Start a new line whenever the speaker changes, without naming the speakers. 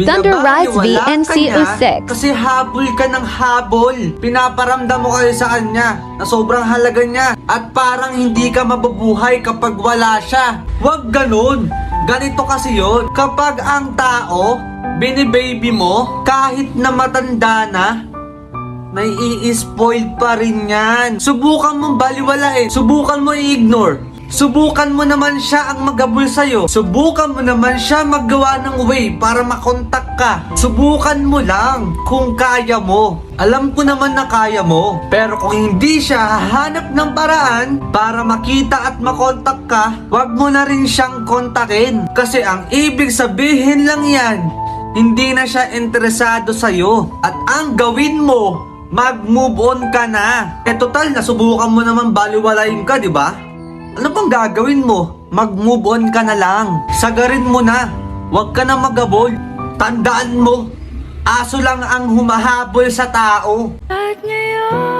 Thunder Rise VNCO6.
Kasi habol ka ng habol. Pinaparamdam mo kayo sa kanya na sobrang halaga niya at parang hindi ka mabubuhay kapag wala siya. Huwag ganun. Ganito kasi yon. Kapag ang tao, binibaby mo, kahit na matanda na, may i-spoil pa rin yan. Subukan mong baliwalain. Subukan mo i-ignore. Subukan mo naman siya ang magabol sa'yo. Subukan mo naman siya maggawa ng way para makontak ka. Subukan mo lang kung kaya mo. Alam ko naman na kaya mo. Pero kung hindi siya hahanap ng paraan para makita at makontak ka, wag mo na rin siyang kontakin. Kasi ang ibig sabihin lang yan, hindi na siya interesado sa'yo. At ang gawin mo, mag-move on ka na. Total, nasubukan mo naman baliwalain ka, di ba? Ano bang gagawin mo? Mag-move on ka na lang. Sagarin mo na. Huwag ka na magabol. Tandaan mo, aso lang ang humahabol sa tao.
At ngayon